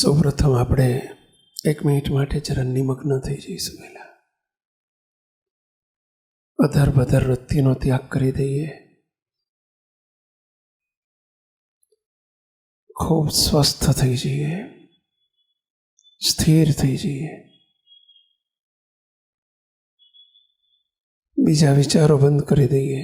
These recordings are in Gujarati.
સૌપ્રથમ આપણે 1 મિનિટ માટે જરા નિમગ્ન થઈ જઈશું. પહેલા અધર બધર વૃત્તિનો ત્યાગ કરી દઈએ. ખૂબ સ્વસ્થ થઈ જઈએ, સ્થિર થઈ જઈએ. બીજા વિચારો બંધ કરી દઈએ.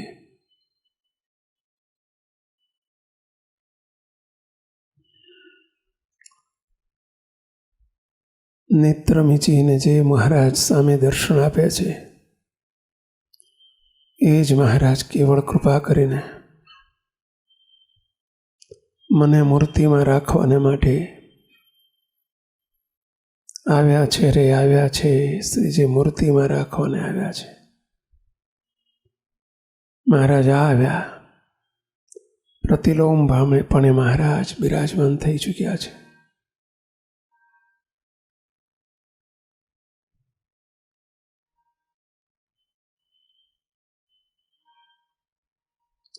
નેત્ર મીચીને જે મહારાજ સામે દર્શન આપે છે એ જ મહારાજ કેવળ કૃપા કરીને મને મૂર્તિમાં રાખવાને માટે આવ્યા છે રે આવ્યા છે. શ્રીજી મૂર્તિમાં રાખવાને આવ્યા છે. મહારાજ આવ્યા, પ્રતિલોમ ભામે મહારાજ બિરાજમાન થઈ ચૂક્યા છે.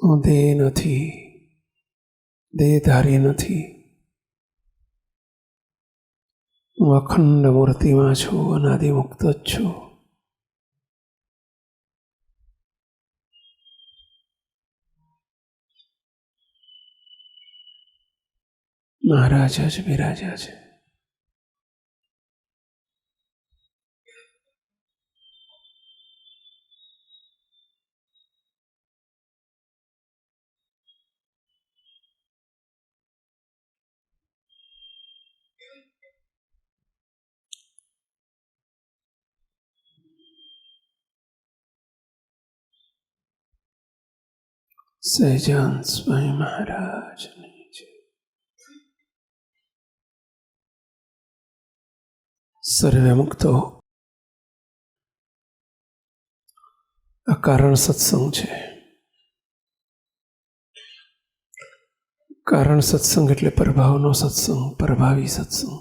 હું દેહ નથી, દેહધારી નથી. હું અખંડ મૂર્તિમાં છું, અનાદિમુક્ત જ છું. મહારાજ જ બિરાજ્યા છે. સહજાન સ્વામી મહારાજની જય. સર્વે મુક્તો, આ કારણ સત્સંગ છે. કારણ સત્સંગ એટલે પ્રભાવનો સત્સંગ, પ્રભાવી સત્સંગ,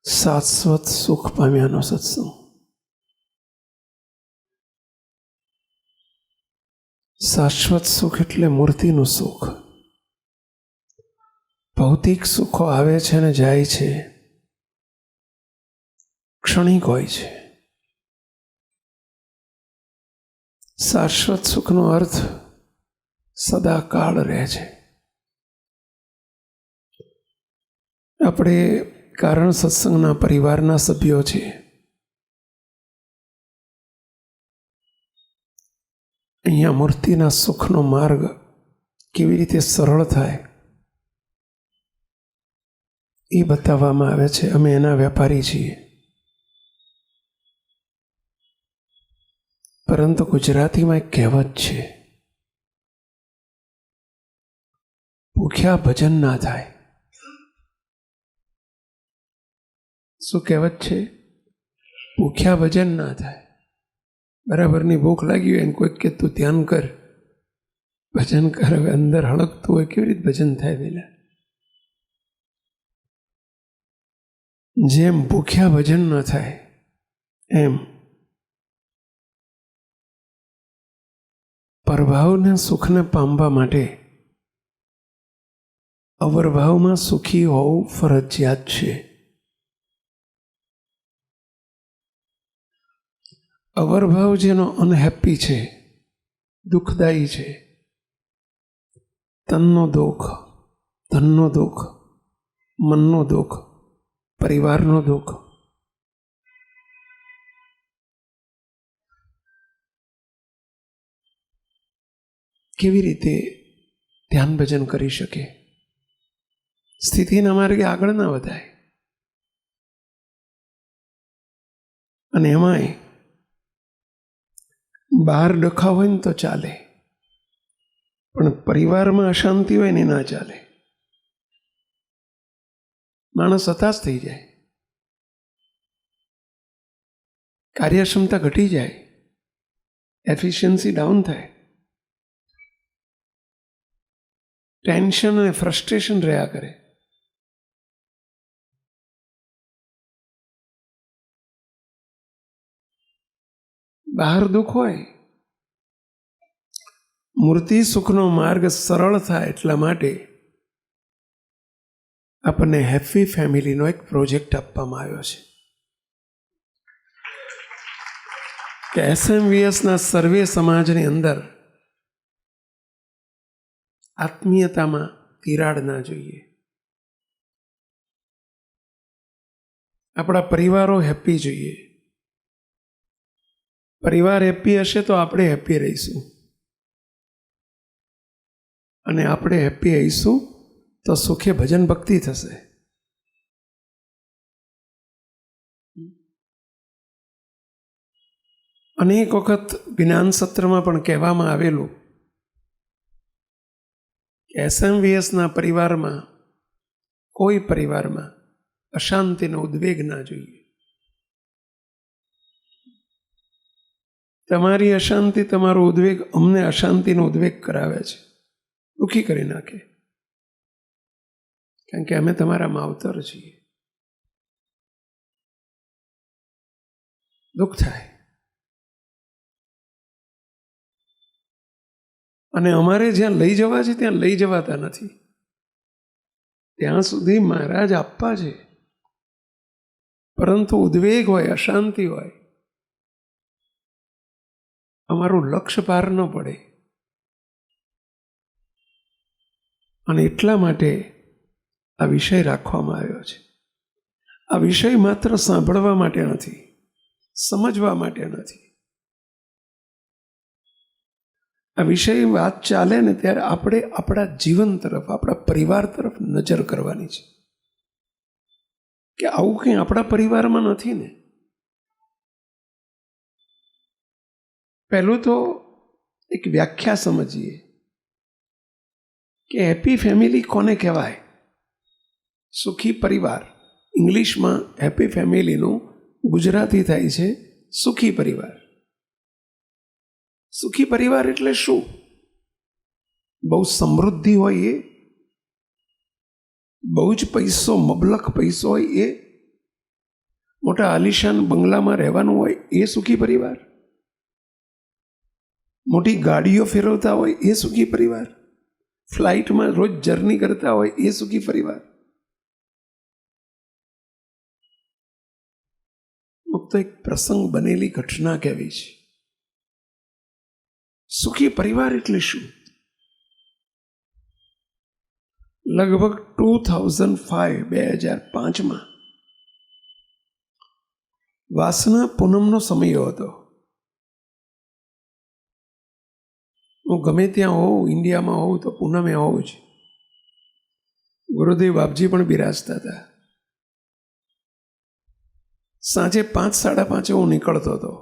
શાશ્વત સુખ પામ્યાનો સત્સંગ. શાશ્વત સુખ એટલે મૂર્તિનું સુખ. ભૌતિક સુખો આવે છે ને જાય છે, ક્ષણિક હોય છે. શાશ્વત સુખનો અર્થ સદાકાળ રહે છે. આપણે કારણ સત્સંગના પરિવારના સભ્યો છીએ. અહીંયા મૂર્તિના સુખનો માર્ગ કેવી રીતે સરળ થાય એ બતાવવામાં આવે છે. અમે એના વેપારી છીએ. પરંતુ ગુજરાતીમાં એક કહેવત છે, ભૂખ્યા ભજન ના થાય. શું કહેવત છે? ભૂખ્યા ભજન ના થાય. બરાબરની ભૂખ લાગી હોય ને કોઈક કે તું ધ્યાન કર, ભજન કર. હવે અંદર હળકતું હોય, કેવી રીતે ભજન થાય? પેલા જેમ ભૂખ્યા ભજન ન થાય એમ પરભાવને સુખને પામવા માટે અવરભાવમાં સુખી હોવું ફરજિયાત છે. અવરભાવ જેનો અનહેપી છે, દુઃખદાયી છે, તનનો દુઃખ, ધનનો દુઃખ, મનનો દુઃખ, પરિવારનો દુઃખ, કેવી રીતે ધ્યાન ભજન કરી શકે? સ્થિતિના માર્ગે આગળ ના વધાય. અને એમાંય બહાર ડખા હોય ને તો ચાલે, પણ પરિવારમાં અશાંતિ હોય ને ના ચાલે. માણસ હતાશ થઈ જાય, કાર્યક્ષમતા ઘટી જાય, એફિશિયન્સી ડાઉન થાય, ટેન્શન અને ફ્રસ્ટ્રેશન રહ્યા કરે. બહાર દુઃખ હોય. મૂર્તિ સુખનો માર્ગ સરળ થાય એટલા માટે આપણને હેપી ફેમિલીનો એક પ્રોજેક્ટ આપવામાં આવ્યો છે કે SMVSના સર્વે સમાજની અંદર આત્મીયતામાં તિરાડ ના જોઈએ. આપણા પરિવારો હેપી જોઈએ. પરિવાર હેપી હશે તો આપણે હેપી રહીશું, અને આપણે હેપી રહીશું તો સુખે ભજન ભક્તિ થશે. અનેક વખત જ્ઞાન સત્રમાં પણ કહેવામાં આવેલું કે SMVSના પરિવારમાં, કોઈ પરિવારમાં અશાંતિનો ઉદ્વેગ ના જોઈએ. તમારી અશાંતિ, તમારો ઉદ્વેગ અમને અશાંતિનો ઉદ્વેગ કરાવે છે, દુઃખી કરી નાખે, કારણ કે અમે તમારા માવતર છીએ. દુઃખ થાય. અને અમારે જ્યાં લઈ જવા છે ત્યાં લઈ જવાતા નથી. ત્યાં સુધી મહારાજ આપવા છે, પરંતુ ઉદ્વેગ હોય, અશાંતિ હોય, અમારું લક્ષ્ય પાર ન પડે. અને એટલા માટે આ વિષય રાખવામાં આવ્યો છે. આ વિષય માત્ર સાંભળવા માટે નથી, સમજવા માટે નથી. આ વિષય વાત ચાલે ને ત્યારે આપણે આપણા જીવન તરફ, આપણા પરિવાર તરફ નજર કરવાની છે કે આવું કંઈ આપણા પરિવારમાં નથી ને. પહેલું તો એક વ્યાખ્યા સમજીએ કે હેપી ફેમિલી કોને કહેવાય. સુખી પરિવાર, ઇંગ્લિશમાં હેપી ફેમિલીનું ગુજરાતી થાય છે સુખી પરિવાર. સુખી પરિવાર એટલે શું? બહુ સમૃદ્ધિ હોય એ, બહુ જ પૈસો, મબલક પૈસો હોય એ, મોટા આલિશાન બંગલામાં રહેવાનું હોય એ સુખી પરિવાર, મોટી ગાડીઓ ફેરવતા હોય એ સુખી પરિવાર, ફ્લાઇટમાં રોજ જર્ની કરતા હોય એ સુખી પરિવાર. મુક્ત એક પ્રસંગ બનેલી ઘટના કહેવી છે. સુખી પરિવાર એટલે શું? લગભગ 2005 વાસના પૂનમનો સમય હતો. હું ગમે ત્યાં હોઉં, ઇન્ડિયામાં હોઉં તો પૂનમે હોઉં જ. ગુરુદેવ બાપજી પણ બિરાજતા હતા. સાંજે 5-5:30 હું નીકળતો હતો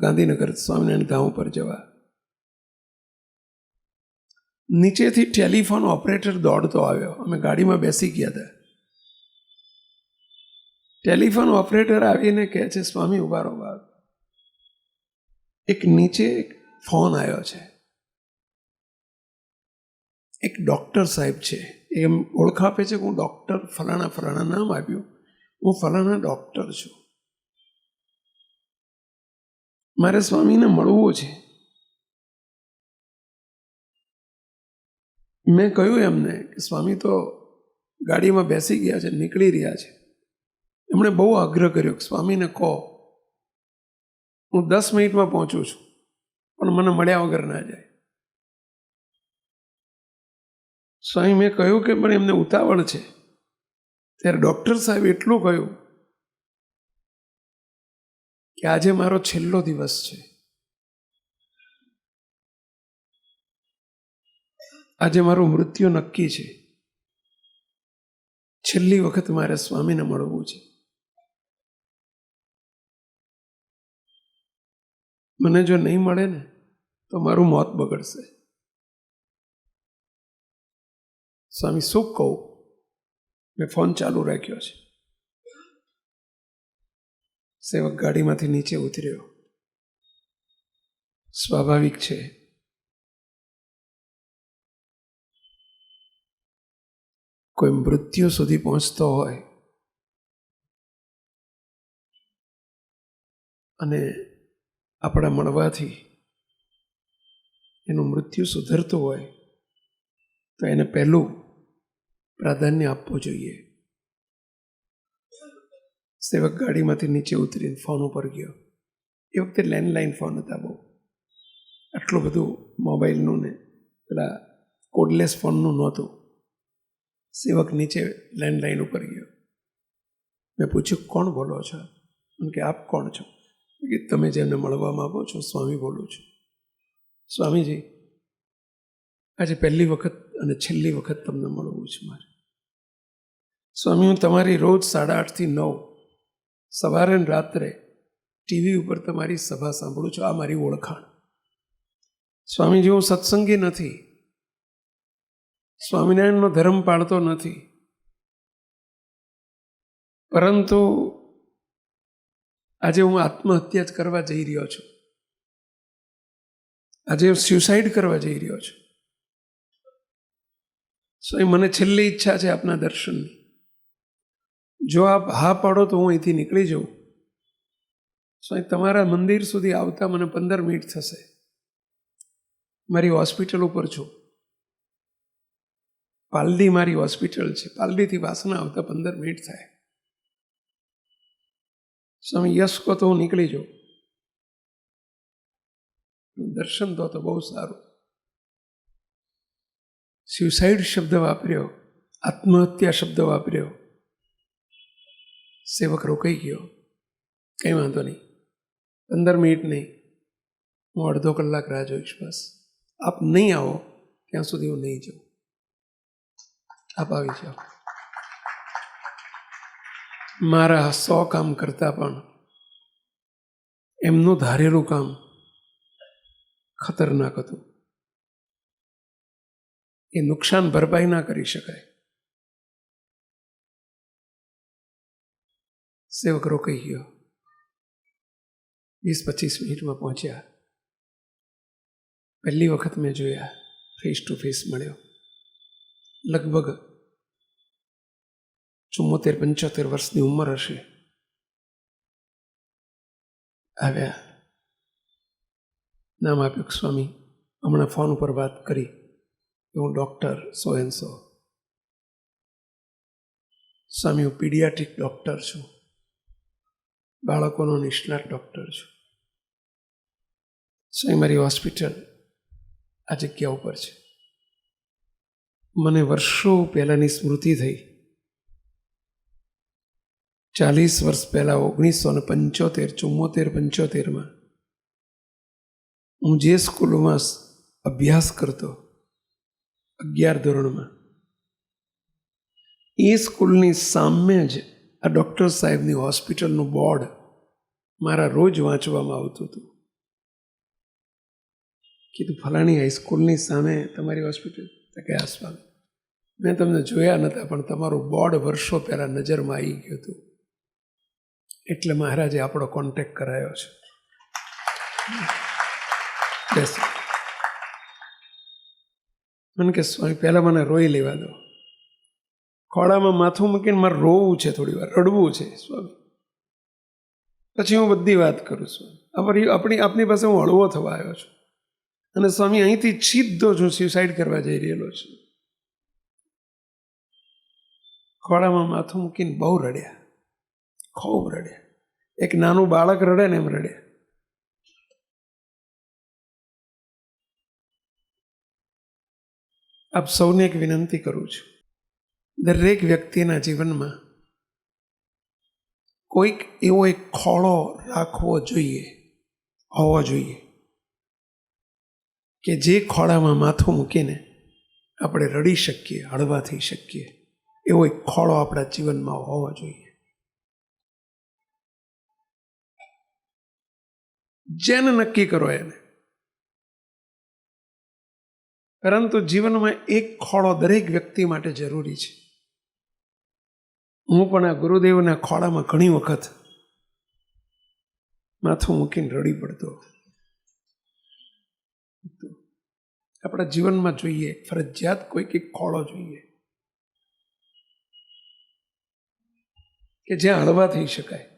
ગાંધીનગર સ્વામિનારાયણ ધામ પર જવા. નીચેથી ટેલિફોન ઓપરેટર દોડતો આવ્યો. અમે ગાડીમાં બેસી ગયા હતા. ટેલિફોન ઓપરેટર આવીને કહે છે, સ્વામી ઉભા રહો, એક નીચે ફોન આવ્યો છે, એક ડૉક્ટર સાહેબ છે. એમ ઓળખ આપે છે કે હું ડૉક્ટર ફલાણા ફલાણા નામ આપ્યું, હું ફલાણા ડૉક્ટર છું, મારે સ્વામીને મળવું છે. મેં કહ્યું એમને કે સ્વામી તો ગાડીમાં બેસી ગયા છે, નીકળી રહ્યા છે. એમણે બહુ આગ્રહ કર્યો કે સ્વામીને કહો હું 10 મિનિટમાં પહોંચું છું, પણ મને મળ્યા વગર ના જાય. સ્વામી મેં કહ્યું કે પણ એમને ઉતાવળ છે. ત્યારે ડૉક્ટર સાહેબ એટલું કહ્યું કે આજે મારો છેલ્લો દિવસ છે, આજે મારું મૃત્યુ નક્કી છે, છેલ્લી વખત મારે સ્વામીને મળવું છે. મને જો નહીં મળે ને તો મારું મોત બગડશે. સ્વામી શું કહું? મેં ફોન ચાલુ રાખ્યો છે. સેવક ગાડીમાંથી નીચે ઉતર્યો. સ્વાભાવિક છે, કોઈ મૃત્યુ સુધી પહોંચતો હોય અને આપણા મળવાથી એનું મૃત્યુ સુધરતું હોય તો એને પહેલું પ્રાધાન્ય આપવું જોઈએ. સેવક ગાડીમાંથી નીચે ઉતરીને ફોન ઉપર ગયો. એ વખતે લેન્ડલાઇન ફોન હતા બહુ, આટલું બધું મોબાઈલનું ને પેલા કોડલેસ ફોનનું નહોતું. સેવક નીચે લેન્ડલાઇન ઉપર ગયો. મેં પૂછ્યું, કોણ બોલો છો? કે આપ કોણ છો? કે તમે જેમને મળવા માંગો છો, સ્વામી બોલું છું. સ્વામીજી, આજે પહેલી વખત અને છેલ્લી વખત તમને મળવું છે મારે. સ્વામી, હું તમારી રોજ 8:30 થી 9 સવારે ને રાત્રે ટીવી ઉપર તમારી સભા સાંભળું છું. આ મારી ઓળખાણ. સ્વામીજી, હું સત્સંગી નથી, સ્વામિનારાયણનો ધર્મ પાળતો નથી, પરંતુ આજે હું આત્મહત્યા જ કરવા જઈ રહ્યો છું. આજે હું સ્યુસાઇડ કરવા જઈ રહ્યો છું. સ્વામી, મને છેલ્લી ઈચ્છા છે આપના દર્શનની. જો આપ હા પાડો તો હું અહીંથી નીકળી જાઉં. સ્વામી, તમારા મંદિર સુધી આવતા મને 15 મિનિટ થશે. મારી હોસ્પિટલ ઉપર છું. પાલડી મારી હોસ્પિટલ છે. પાલડીથી વાસણા આવતા 15 મિનિટ થાય. સ્વામી, યસ કહો તો હું નીકળી જાઉં. દર્શન તો બહુ સારું. સ્યુસાઇડ શબ્દ વાપર્યો, આત્મહત્યા શબ્દ વાપર્યો. સેવક રોકાઈ ગયો. કંઈ વાંધો નહીં, 15 મિનિટ નહીં, હું અડધો કલાક રાહ જોઈશ. બસ આપ નહીં આવો ત્યાં સુધી હું નહીં જાઉં. આપ આવી જાઓ. મારા 100 કામ કરતાં પણ એમનું ધારેલું કામ ખતરનાક હતું. એ નુકસાન ભરપાઈ ના કરી શકાય. સેવક રોકાઈ ગયો. 20-25 મિનિટમાં પહોંચ્યા. પહેલી વખત મેં જોયા, ફેસ ટુ ફેસ મળ્યો. લગભગ 74-75 વર્ષની ઉંમર હશે. આવ્યા, નામ આપ્યું. સ્વામી, હમણાં ફોન ઉપર વાત કરી કે હું ડૉક્ટર સો એન્ડ સો. સ્વામી, હું પીડિયાટ્રિક ડૉક્ટર છું, બાળકોનો નિષ્ણાત ડૉક્ટર છું. સ્વામી, મારી હોસ્પિટલ આ જગ્યા ઉપર છે. મને વર્ષો પહેલાંની સ્મૃતિ થઈ. 40 વર્ષ પહેલાં 1975-74 હું જે સ્કૂલમાં અભ્યાસ કરતો, 11 ધોરણમાં, એ સ્કૂલની સામે જ આ ડૉક્ટર સાહેબની હોસ્પિટલનું બોર્ડ મારા રોજ વાંચવામાં આવતું હતું. કીધું, ફલાણી હાઈસ્કૂલની સામે તમારી હોસ્પિટલ? તો કે હા સ્વામી, મેં તમને જોયા નહોતા પણ તમારું બોર્ડ વર્ષો પહેલાં નજરમાં આવી ગયું હતું, એટલે મહારાજે આપણો કોન્ટેક્ટ કરાયો છે. બસ મને કે સ્વામી, પહેલાં મને રોઈ લેવા દો. ખોળામાં માથું મૂકીને મારે રોવું છે, થોડી વાર રડવું છે સ્વામી, પછી હું બધી વાત કરું. સ્વામી, આપણી પાસે હું હળવો થવા આવ્યો છું. અને સ્વામી, અહીંથી સીધો જ હું સ્યુસાઇડ કરવા જઈ રહેલો છું. ખોળામાં માથું મૂકીને બહુ રડ્યા, ખૂબ રડ્યા. એક નાનું બાળક રડે ને એમ રડ્યા. આપ સૌને એક વિનંતી કરું છું, દરેક વ્યક્તિના જીવનમાં કોઈક એવો એક ખોળો રાખવો જોઈએ, હોવો જોઈએ, કે જે ખોળામાં માથું મૂકીને આપણે રડી શકીએ, હળવા થઈ શકીએ. એવો એક ખોળો આપણા જીવનમાં હોવો જોઈએ. જેને નક્કી કરો એને. પરંતુ જીવનમાં એક ખોળો દરેક વ્યક્તિ માટે જરૂરી છે. હું પણ આ ગુરુદેવના ખોળામાં ઘણી વખત માથું મૂકીને રડી પડતો. આપણા જીવનમાં જોઈએ, ફરજિયાત કોઈક એક ખોળો જોઈએ કે જ્યાં હળવા થઈ શકાય.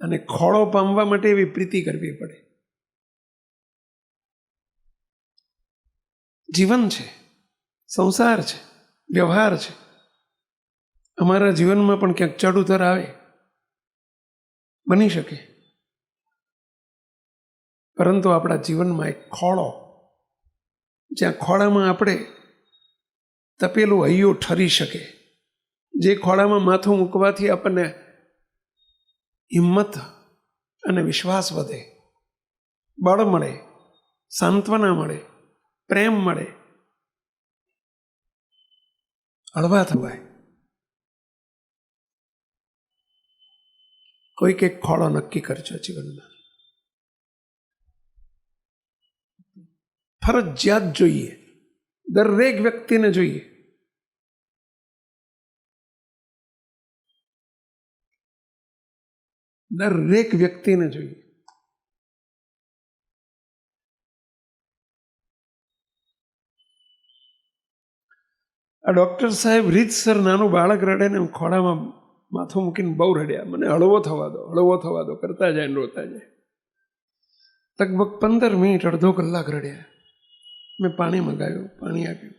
અને ખોળો પામવા માટે એવી પ્રીતિ કરવી પડે. જીવન છે, સંસાર છે, વ્યવહાર છે. અમારા જીવનમાં પણ ક્યાંક ચડ ઉતર આવે, બની શકે. પરંતુ આપણા જીવનમાં એક ખોળો, જ્યાં ખોળામાં આપણે તપેલું હૈયું ઠરી શકે, જે ખોળામાં માથું મૂકવાથી આપણને હિંમત અને વિશ્વાસ વધે, બળ મળે, સાંત્વના મળે, પ્રેમ મળે, હળવા થવાય. કોઈક એક ખોળો નક્કી કરજો જીવનમાં. ફરજિયાત જોઈએ, દરેક વ્યક્તિને જોઈએ. દરેક વ્યક્તિને જોઈએ. આ ડૉક્ટર સાહેબ રીતસર નાનું બાળક રડે ને ખોળામાં માથું મૂકીને બહુ રડ્યા. મને હળવો થવા દો કરતા જાય ને રોતા જાય. લગભગ 15 મિનિટ, અડધો કલાક રડ્યા. મેં પાણી મંગાવ્યું, પાણી આપ્યું,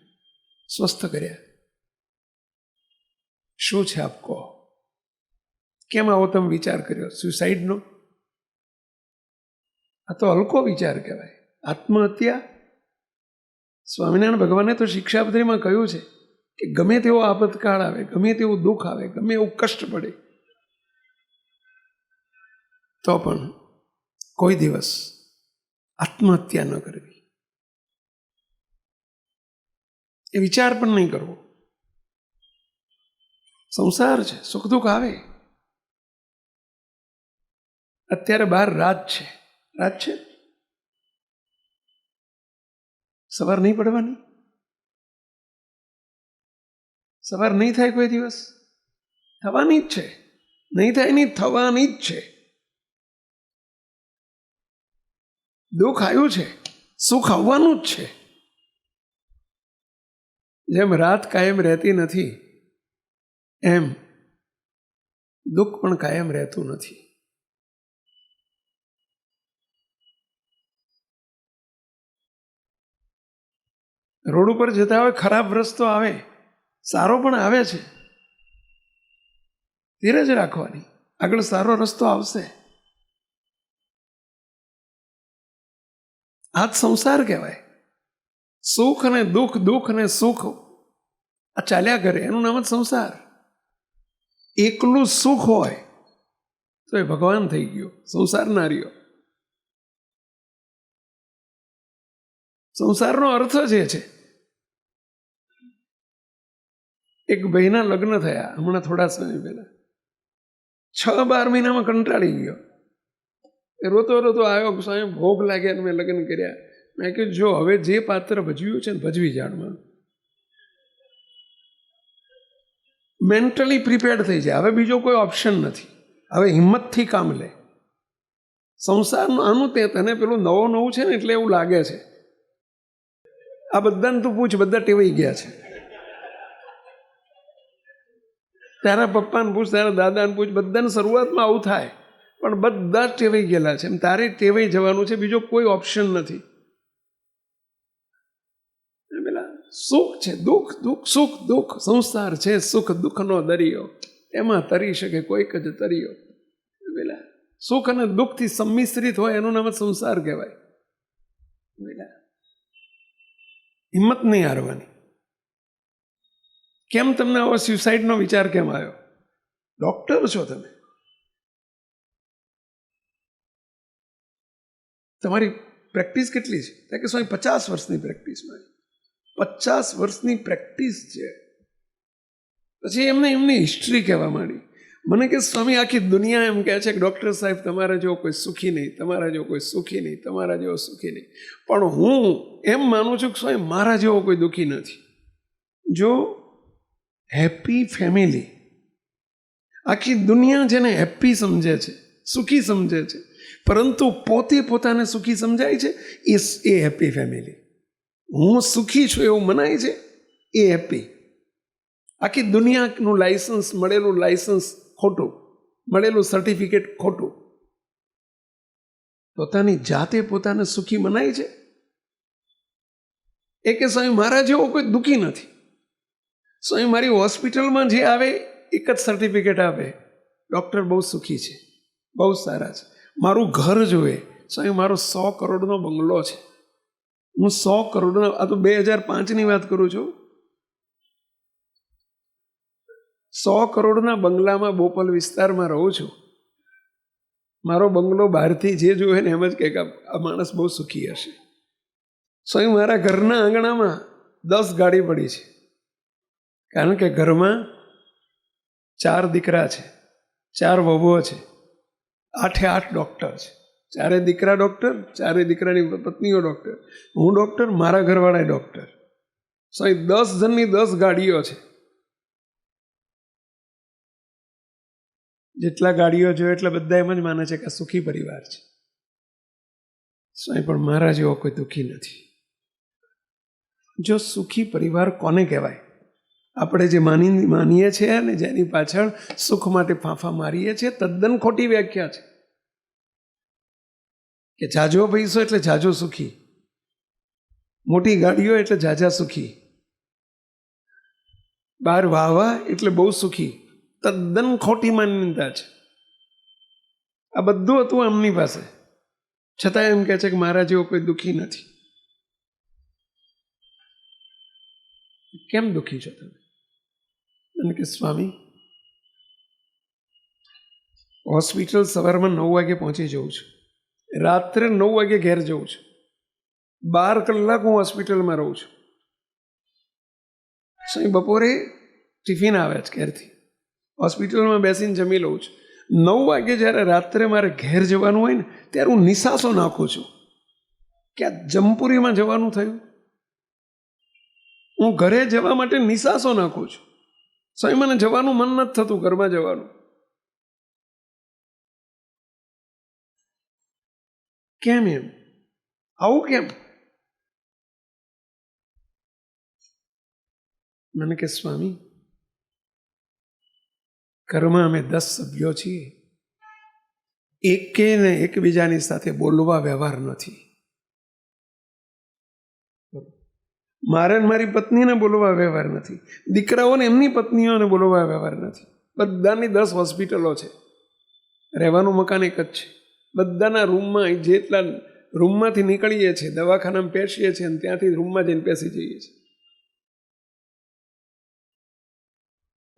સ્વસ્થ કર્યા. શું છે આપ કહો, કેમ આવો તમે વિચાર કર્યો સુસાઇડનો? આ તો હલકો વિચાર કહેવાય. આત્મહત્યા, સ્વામિનારાયણ ભગવાને તો શિક્ષાપત્રીમાં કહ્યું છે કે ગમે તેવો આપતકાળ આવે, ગમે તેવું દુઃખ આવે, ગમે એવું કષ્ટ પડે, તો પણ કોઈ દિવસ આત્મહત્યા ન કરવી, એ વિચાર પણ નહીં કરવો. સંસાર છે, સુખ દુઃખ આવે. અત્યારે બહાર રાત છે, સવાર નહીં પડવાની? સવાર નહીં થાય કોઈ દિવસ? થવાની જ છે. નહીં થાય નહીં, થવાની જ છે. દુઃખ આવ્યું છે, સુખ આવવાનું જ છે. જેમ રાત કાયમ રહેતી નથી, એમ દુઃખ પણ કાયમ રહેતું નથી. રોડ ઉપર જતા હોય, ખરાબ રસ્તો આવે, સારો પણ આવે છે, ધીરજ રાખવાની, આગળ સારો રસ્તો આવશે. આ જ સંસાર કહેવાય. સુખ અને દુઃખ, દુઃખ અને સુખ આ ચાલ્યા કરે, એનું નામ જ સંસાર. એકલું સુખ હોય તો એ ભગવાન થઈ ગયો, સંસાર ના રહ્યો. સંસારનો અર્થ જ એ છે. એક ભાઈના લગ્ન થયા હમણાં થોડા સમય પહેલા. 6-12 મહિનામાં કંટાળી ગયો. એ રોતો આવ્યો, સ્વામી ભોગ લાગ્યા ને મેં લગ્ન કર્યા. મેં કીધું જો હવે જે પાત્ર ભજવ્યું છે ને ભજવી જાણવાનું. મેન્ટલી પ્રિપેર્ડ થઈ જાય. હવે બીજો કોઈ ઓપ્શન નથી. હવે હિંમતથી કામ લે. સંસારનું આનું તે તને પેલું નવું છે ને એટલે એવું લાગે છે. આ બધાને તું પૂછ, બધા ટેવાઈ ગયા છે. તારા પપ્પાને પૂછ, તારા દાદાને પૂછ, બધાને શરૂઆતમાં આવું થાય, પણ બધા જ ટેવાઈ ગયેલા છે. એમ તારે ટેવાઈ જવાનું છે, બીજો કોઈ ઓપ્શન નથી. પેલા સુખ છે, દુઃખ, દુઃખ, સુખ, દુઃખ. સંસાર છે સુખ દુઃખનો દરિયો, એમાં તરી શકે કોઈક જ તરિયો. પેલા સુખ અને દુઃખથી સંમિશ્રિત હોય એનું નામ સંસાર કહેવાય. પેલા હિંમત નહીં હારવાની. કેમ તમને આવો સ્યુસાઇડનો વિચાર કેમ આવ્યો? ડૉક્ટર છો તમે, તમારી પ્રેક્ટિસ કેટલી છે? કે સ્વામી 50 વર્ષની પ્રેક્ટિસ. મારી 50 વર્ષની પ્રેક્ટિસ છે. પછી એમની હિસ્ટ્રી કહેવા માંડી. મને કે સ્વામી આખી દુનિયા એમ કહે છે કે ડૉક્ટર સાહેબ તમારા જેવો કોઈ સુખી નહીં, તમારા જેવો કોઈ સુખી નહીં, તમારા જેવો સુખી નહીં. પણ હું એમ માનું છું કે સ્વામી મારા જેવો કોઈ દુઃખી નથી. જો હેપી ફેમિલી, આખી દુનિયા જેને હેપી સમજે છે, સુખી સમજે છે, પરંતુ પોતે પોતાને સુખી સમજાય છે, એ હેપી ફેમિલી. હું સુખી છું એવું મનાય છે, એ હેપી. આખી દુનિયાનું લાયસન્સ, મળેલું લાયસન્સ ખોટું, મળેલું સર્ટિફિકેટ ખોટું. પોતાની જાતે પોતાને સુખી મનાય છે, એ કે સ્વામી મારા જેવો કોઈ દુઃખી નથી. સ્વામી મારી હોસ્પિટલમાં જે આવે એક જ સર્ટિફિકેટ આપે, ડૉક્ટર બહુ સુખી છે, બહુ સારા છે. મારું ઘર જોવે, સ્વામી મારો 100 કરોડનો બંગલો છે, હું 100 કરોડનો, આ તો 2005ની વાત કરું છું, 100 કરોડના બંગલામાં બોપલ વિસ્તારમાં રહું છું. મારો બંગલો બહારથી જે જોવે ને એમ જ કહે કે આ માણસ બહુ સુખી હશે. સ્વામી મારા ઘરના આંગણામાં 10 ગાડી પડી છે, કારણ કે ઘરમાં 4 દીકરા છે, 4 વહુઓ છે, 8 ડૉક્ટર છે, 4 દીકરા ડૉક્ટર, 4 દીકરાની પત્નીઓ ડૉક્ટર, હું ડૉક્ટર, મારા ઘરવાળા ડૉક્ટર. સ્વામી 10 જણની 10 ગાડીઓ છે. જેટલા ગાડીઓ જોયો એટલે બધા એમ જ માને છે કે આ સુખી પરિવાર છે. સ્વામી પણ મારા જેવો કોઈ દુઃખી નથી. જો સુખી પરિવાર કોને કહેવાય? આપણે જે માનીએ છીએ અને જેની પાછળ સુખ માટે ફાંફા મારીએ છીએ, તદ્દન ખોટી વ્યાખ્યા છે. કે જાજો પૈસો એટલે જાજો સુખી, મોટી ગાડીઓ એટલે જાજા સુખી, બહાર વાહવા એટલે બહુ સુખી. તદ્દન ખોટી માન્યતા છે. આ બધું હતું એમની પાસે, છતાં એમ કહે છે કે મારા જેવો કોઈ દુઃખી નથી. કેમ દુઃખી છો તમે? અને કે સ્વામી હોસ્પિટલ સવારમાં 9 વાગે પહોંચી જઉં છું, રાત્રે 9 વાગે ઘેર જઉં છું, 12 કલાક હું હોસ્પિટલમાં રહું છું. સ્વામી બપોરે ટિફિન આવે છે ઘેરથી, હોસ્પિટલમાં બેસીને જમી લઉં છું. 9 વાગે જ્યારે રાત્રે મારે ઘેર જવાનું હોય ને ત્યારે હું નિસાસો નાખું છું કે આ જમપુરીમાં જવાનું થયું. હું ઘરે જવા માટે નિસાસો નાખું છું. સ્વામી મને જવાનું મન નથી થતું, ઘરમાં જવાનું. કેમ એમ? આવું કેમ? મને કે સ્વામી ઘરમાં અમે 10 સભ્યો છીએ, એકેને એકબીજાની સાથે બોલવા વ્યવહાર નથી. મારે મારી પત્નીને બોલવા વ્યવહાર નથી, દીકરાઓને એમની પત્નીઓને બોલવા વ્યવહાર નથી. બધાની 10 હોસ્પિટલો છે, રહેવાનું મકાન એક જ છે. બધાના રૂમમાં જેટલા રૂમમાંથી નીકળીએ છીએ, દવાખાનામાં પેસીએ છીએ અને ત્યાંથી રૂમમાં જઈને પેસી જઈએ છીએ.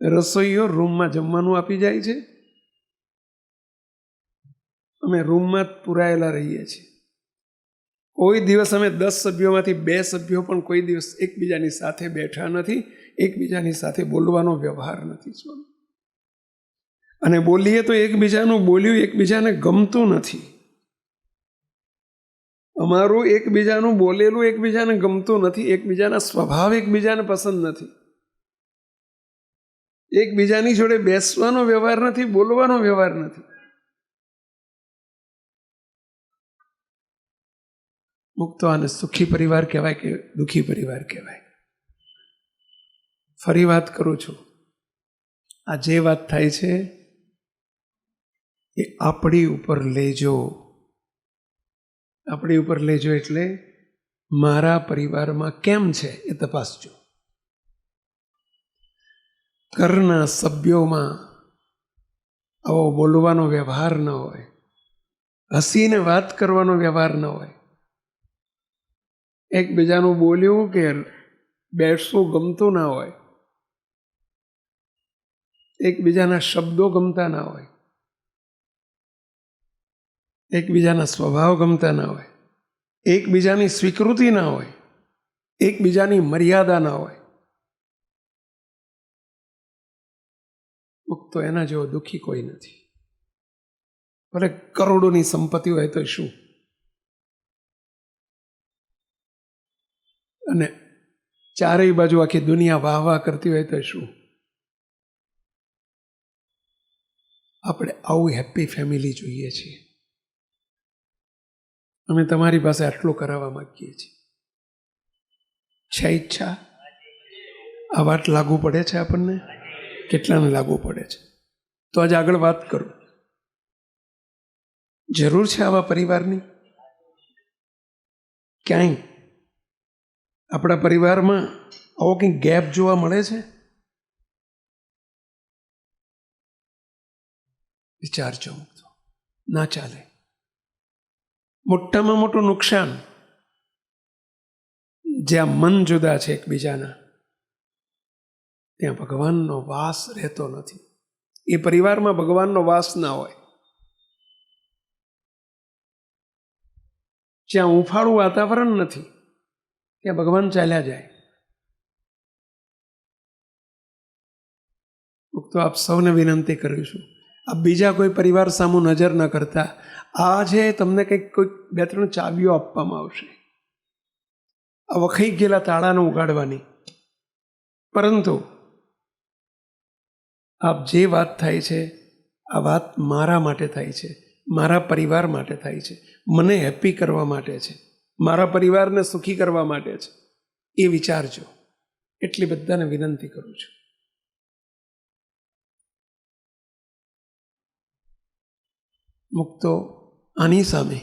રસોઈઓ રૂમમાં જમવાનું આપી જાય છે, અમે રૂમમાં જ પુરાયેલા રહીએ છીએ. કોઈ દિવસ અમે 10 સભ્યોમાંથી 2 સભ્યો પણ કોઈ દિવસ એકબીજાની સાથે બેઠા નથી, એકબીજાની સાથે બોલવાનો વ્યવહાર નથી. અને બોલીએ તો એકબીજાનું બોલ્યું એકબીજાને ગમતું નથી. અમારું એકબીજાનું બોલેલું એકબીજાને ગમતું નથી, એકબીજાના સ્વભાવ એકબીજાને પસંદ નથી, એકબીજાની જોડે બેસવાનો વ્યવહાર નથી, બોલવાનો વ્યવહાર નથી. મુક્તો આને સુખી પરિવાર કહેવાય કે દુઃખી પરિવાર કહેવાય? ફરી વાત કરું છું, આ જે વાત થાય છે એ આપણી ઉપર લેજો. આપણી ઉપર લેજો એટલે મારા પરિવારમાં કેમ છે એ તપાસજો. ઘરના સભ્યોમાં આવો બોલવાનો વ્યવહાર ન હોય, હસીને વાત કરવાનો વ્યવહાર ન હોય, એકબીજાનું બોલ્યું કે બેસવું ગમતું ના હોય, એકબીજાના શબ્દો ગમતા ના હોય, એકબીજાના સ્વભાવ ગમતા ના હોય, એકબીજાની સ્વીકૃતિ ના હોય, એકબીજાની મર્યાદા ના હોય, તો એના જેવો દુઃખી કોઈ નથી. ભલે કરોડોની સંપત્તિ હોય તો શું, અને ચારેય બાજુ આખી દુનિયા વાહ વાહ કરતી હોય તો શું. આપણે આવું હેપી ફેમિલી જોઈએ છીએ. અમે તમારી પાસે આટલું કરાવવા માંગીએ છીએ. છે ઈચ્છા? આ વાત લાગુ પડે છે આપણને? કેટલાને લાગુ પડે છે? તો આજે આગળ વાત કરું. જરૂર છે આવા પરિવારની? ક્યાંય આપણા પરિવારમાં આવો કંઈક ગેપ જોવા મળે છે? વિચારજો. મુક્તો ના ચાલે. મોટામાં મોટું નુકસાન જ્યાં મન જુદા છે એકબીજાના, ત્યાં ભગવાનનો વાસ રહેતો નથી. એ પરિવારમાં ભગવાનનો વાસ ના હોય. જ્યાં ઉફાળું વાતાવરણ નથી ત્યાં ભગવાન ચાલ્યા જાય. તો આપ સૌને વિનંતી કરીશું, આપ બીજા કોઈ પરિવાર સામુ નજર ન કરતા. આજે તમને કંઈક કોઈક 2-3 ચાવીઓ આપવામાં આવશે, આ વખાઈ ગયેલા તાળાને ઉગાડવાની. પરંતુ આપ જે વાત થાય છે, આ વાત મારા માટે થાય છે, મારા પરિવાર માટે થાય છે, મને હેપી કરવા માટે છે, મારા પરિવારને સુખી કરવા માટે છે, એ વિચારજો. એટલી બધાને વિનંતી કરું છું. મુક્તો આની સામે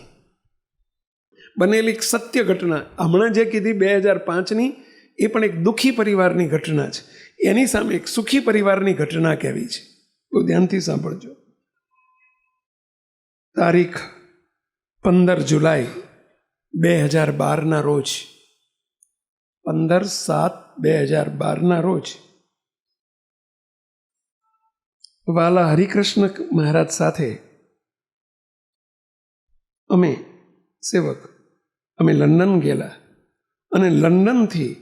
બનેલી એક સત્ય ઘટના, હમણાં જે કીધી 2005ની, એ પણ એક દુઃખી પરિવારની ઘટના છે. એની સામે એક સુખી પરિવારની ઘટના કહેવી છે. બહુ ધ્યાનથી સાંભળજો. તારીખ 15 જુલાઈ 2012ના રોજ, 15/7/2012ના રોજ વાલા હરિકૃષ્ણ મહારાજ સાથે અમે સેવક લંડન ગયેલા. અને લંડનથી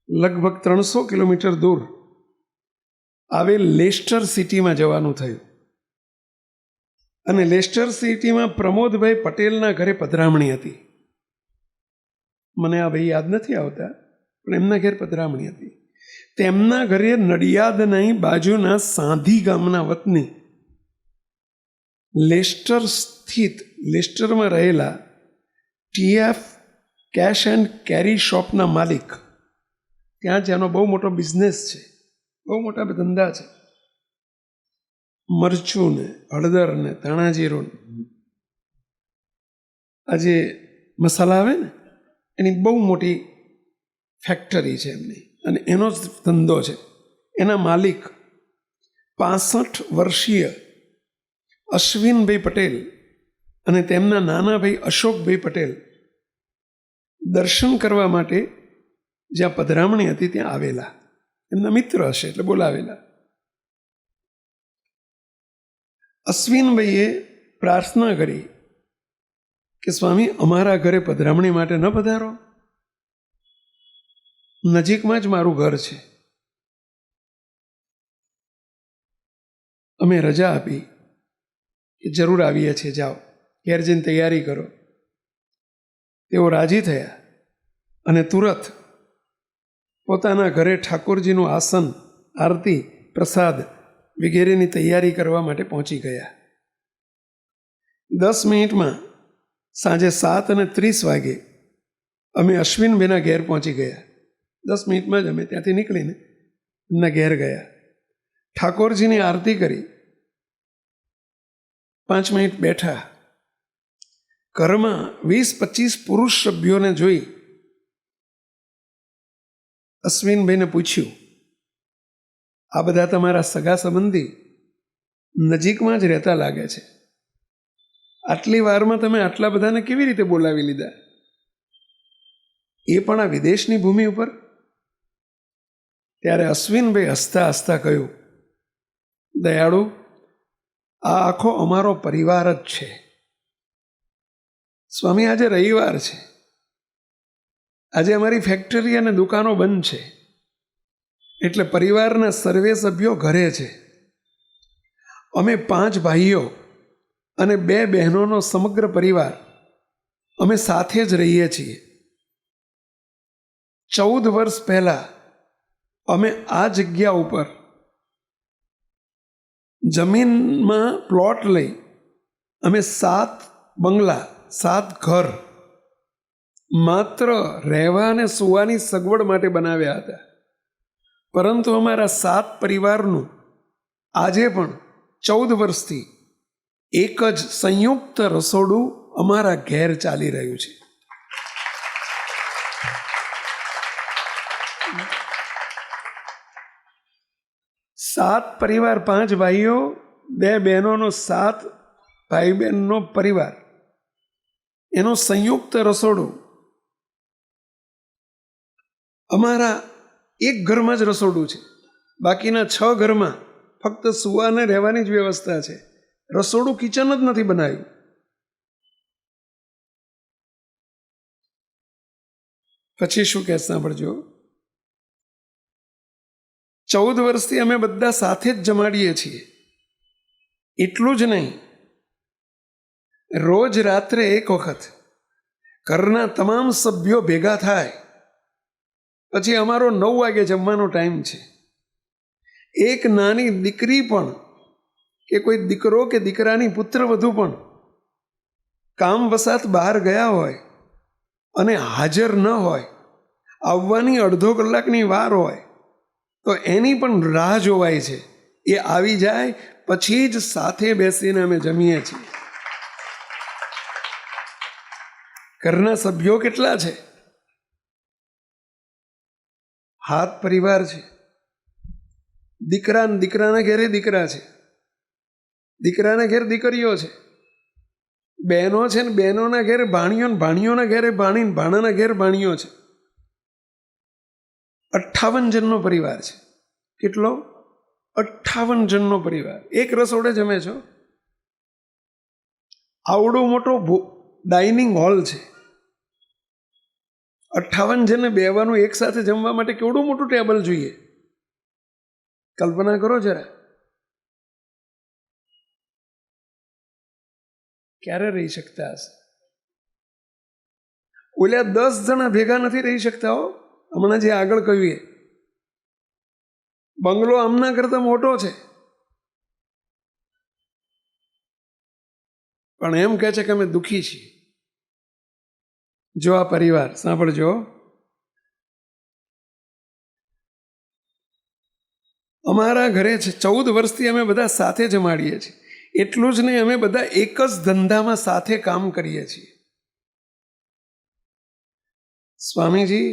લગભગ 300 કિલોમીટર દૂર આવેલ લેસ્ટર સિટીમાં જવાનું થયું. અને લેસ્ટર સિટીમાં પ્રમોદભાઈ પટેલના ઘરે પધરામણી હતી. મને આ ભાઈ યાદ નથી આવતા, પણ એમના ઘેર પધરામણી હતી. તેમના ઘરે નડિયાદની બાજુના સાંધી ગામના વતની લેસ્ટર સ્થિત લેસ્ટરમાં રહેલા TF કેશ એન્ડ કેરી શોપના માલિક, ત્યાં જેનો બહુ મોટો બિઝનેસ છે, બહુ મોટા ધંધા છે, મરચું ને હળદર ને ધાણાજીરું, આ જે મસાલા આવે ને એની બહુ મોટી ફેક્ટરી છે એમની, અને એનો જ ધંધો છે. એના માલિક 65 વર્ષીય અશ્વિનભાઈ પટેલ અને તેમના નાના ભાઈ અશોકભાઈ પટેલ દર્શન કરવા માટે જ્યાં પધરામણી હતી ત્યાં આવેલા. એમના મિત્ર હશે એટલે બોલાવેલા. અશ્વિનભાઈએ પ્રાર્થના કરી કે સ્વામી, અમારા ઘરે પધરામણી માટે ન પધારો, નજીકમાં જ મારું ઘર છે. અમે રજા આપી કે જરૂર આવીએ છીએ, જાઓ, ઘેર જઈને તૈયારી કરો. તેઓ રાજી થયા અને તુરત પોતાના ઘરે ઠાકોરજીનું આસન, આરતી, પ્રસાદ વગેરેની તૈયારી કરવા માટે પહોંચી ગયા. 10 મિનિટમાં સાંજે 7:30 વાગે અમે અશ્વિનભાઈના ઘેર પહોંચી ગયા. 10 મિનિટમાં જ અમે ત્યાંથી નીકળીને એમના ઘેર ગયા. ઠાકોરજીની આરતી કરી, 5 મિનિટ બેઠા. ઘરમાં 20-25 પુરુષ સભ્યોને જોઈ અશ્વિનભાઈને પૂછ્યું, આ બધા તમારા સગા સંબંધી નજીકમાં જ રહેતા લાગે છે, આટલી વારમાં તમે આટલા બધાને કેવી રીતે બોલાવી લીધા, એ પણ આ વિદેશની ભૂમિ ઉપર? ત્યારે અશ્વિનભાઈ હસતા હસતા કહ્યું, દયાળુ, આ આખો અમારો પરિવાર જ છે. સ્વામી, આજે રવિવાર છે, આજે અમારી ફેક્ટરી અને દુકાનો બંધ છે, એટલે પરિવારના સર્વે સભ્યો ઘરે છે. અમે 5 ભાઈઓ અને 2 બહેનોનો સમગ્ર પરિવાર અમે સાથે જ રહીએ છીએ. 14 વર્ષ પહેલા અમે આ જગ્યા ઉપર જમીનમાં પ્લોટ લઈ અમે 7 બંગલા, 7 ઘર માત્ર રહેવા અને સૂવાની સગવડ માટે બનાવ્યા હતા. પરંતુ અમારા 7 પરિવારનું આજે પણ 14 વર્ષથી એક જ સંયુક્ત રસોડું અમારા ઘેર ચાલી રહ્યું છે. 7 પરિવાર, 5 ભાઈઓ, 2 બહેનોનો 7 ભાઈ બહેનનો પરિવાર, એનું સંયુક્ત રસોડું. અમારા એક ઘરમાં જ રસોડું છે, બાકીના 6 ઘરમાં ફક્ત સુવાને રહેવાની જ વ્યવસ્થા છે. રસોડું, કિચન જ નથી બનાવ્યું. પછી શું કહે સાંભળજો. 14 વર્ષથી અમે બધા સાથે જ જમાડીએ છીએ. એટલું જ નહીં, રોજ રાત્રે એક વખત ઘરના તમામ સભ્યો ભેગા થાય પછી અમારો 9 વાગે જમવાનો ટાઈમ છે. એક નાની દીકરી પણ કે કોઈ દીકરો કે દીકરાની પુત્રવધુ પણ કામ વસાત બહાર ગયા હોય અને હાજર ન હોય, આવવાની અડધો કલાકની વાર હોય, તો એની પણ રાહ જોવાય છે. એ આવી જાય પછી જ સાથે બેસીને અમે જમીએ છીએ. ઘરના સભ્યો કેટલા છે? 7 પરિવાર છે. દીકરાના ઘેરે દીકરા છે, દીકરાના ઘેર દીકરીઓ છે, બહેનો છે ને બહેનોના ઘેરે ભાણીઓ, ભાણીઓના ઘેરે ભાણી, ભાણાના ઘેર ભાણીઓ છે. 58 જણનો પરિવાર છે. કેટલો? 58 જણનો પરિવાર. એક રસોડે જમે છો. આવડો મોટો ડાઇનિંગ હોલ છે. 58 જણને બેવાનું, એક સાથે જમવા માટે કેવડું મોટું ટેબલ જોઈએ. કલ્પના કરો જરા. ક્યારે રહી શકતા હશે? ઓલા 10 જણા ભેગા નથી રહી શકતા હો. હમણાં જે આગળ કહ્યું એ બંગલો આમના કરતા મોટો છે, પણ એમ કહે છે કે અમે દુઃખી છીએ. જો આ પરિવાર, સાંભળજો, અમારા ઘરે છે 14 વર્ષથી અમે બધા સાથે જમાડીએ છીએ. એટલું જ નહીં, અમે બધા એક જ ધંધામાં સાથે કામ કરીએ છીએ. સ્વામીજી,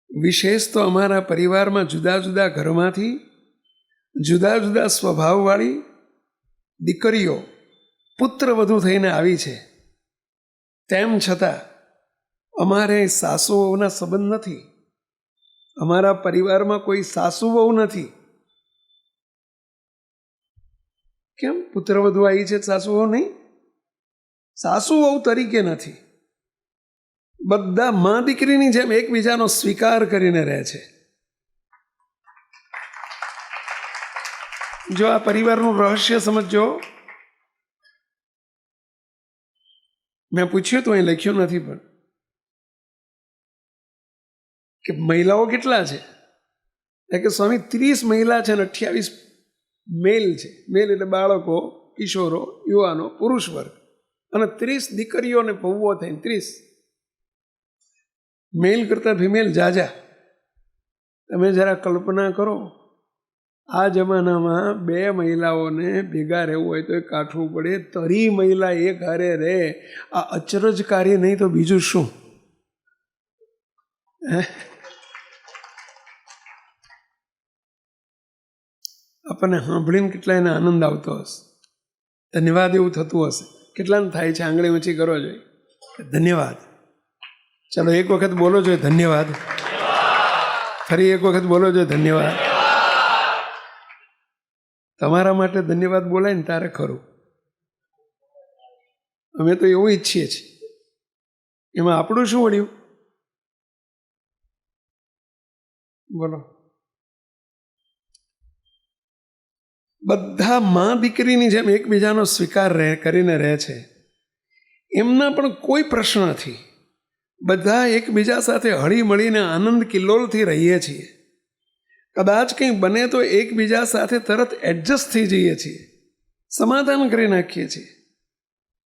વિશેષ તો અમારા પરિવારમાં જુદા જુદા ઘરમાંથી જુદા જુદા સ્વભાવવાળી દીકરીઓ પુત્રવધુ થઈને આવી છે. તેમ છતાં અમારે સાસુ વહુના સંબંધ નથી. અમારા પરિવારમાં કોઈ સાસુ વહુ નથી. કેમ? પુત્રવધુ આવી છે, સાસુ વહુ નહીં? સાસુ વહુ તરીકે નથી. બધા મા દીકરીની જેમ એકબીજાનો સ્વીકાર કરીને રહે છે. જો આ પરિવારનું રહસ્ય સમજો. મેં પૂછ્યું તો અહીં લખ્યું નથી, પણ કે મહિલાઓ કેટલા છે? કે સ્વામી 30 મહિલા છે અને 28 મેલ છે. મેલ એટલે બાળકો, કિશોરો, યુવાનો, પુરુષ વર્ગ, અને 30 દીકરીઓને પૌવો થઈને 30. મેલ કરતાં ફિમેલ જાજા. તમે જરા કલ્પના કરો, આ જમાનામાં 2 મહિલાઓને ભેગા રહેવું હોય તો એ કાઠવું પડે. 30 મહિલા એક હારે રહે, આ અચરજકારી નહીં તો બીજું શું? આપણને સાંભળીને કેટલાયને આનંદ આવતો હશે, ધન્યવાદ એવું થતું હશે. કેટલાને થાય છે? આંગળી ઊંચી કરો જોઈએ, ધન્યવાદ. ચાલો એક વખત બોલો જોઈએ ધન્યવાદ. ફરી એક વખત બોલો જોઈએ ધન્યવાદ. તમારા માટે ધન્યવાદ બોલાય ને તારે ખરું. અમે તો એવું ઈચ્છીએ છીએ. એમાં આપણું શું વળ્યું? બોલો. બધા મા દીકરીની જેમ એકબીજાનો સ્વીકાર કરીને રહે છે. એમના પણ કોઈ પ્રશ્ન નથી. બધા એકબીજા સાથે હળી મળીને આનંદ કિલ્લોલથી રહીએ છીએ. કદાચ કંઈ બને તો એકબીજા સાથે તરત એડજસ્ટ થઈ જઈએ છીએ, સમાધાન કરી નાખીએ છીએ.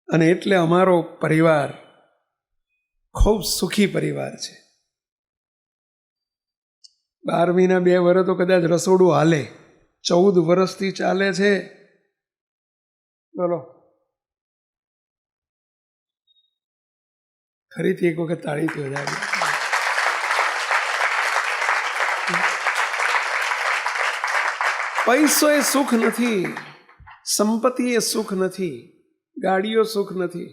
અને એટલે અમારો પરિવાર ખૂબ સુખી પરિવાર છે. 12 મહિના 2 વર્ષ તો કદાચ રસોડું હાલે, 14 વર્ષથી ચાલે છે. બોલો. ફરીથી એક વખત તાળીથી વધારી. પૈસો એ સુખ નથી, સંપત્તિ એ સુખ નથી, ગાડીઓ સુખ નથી.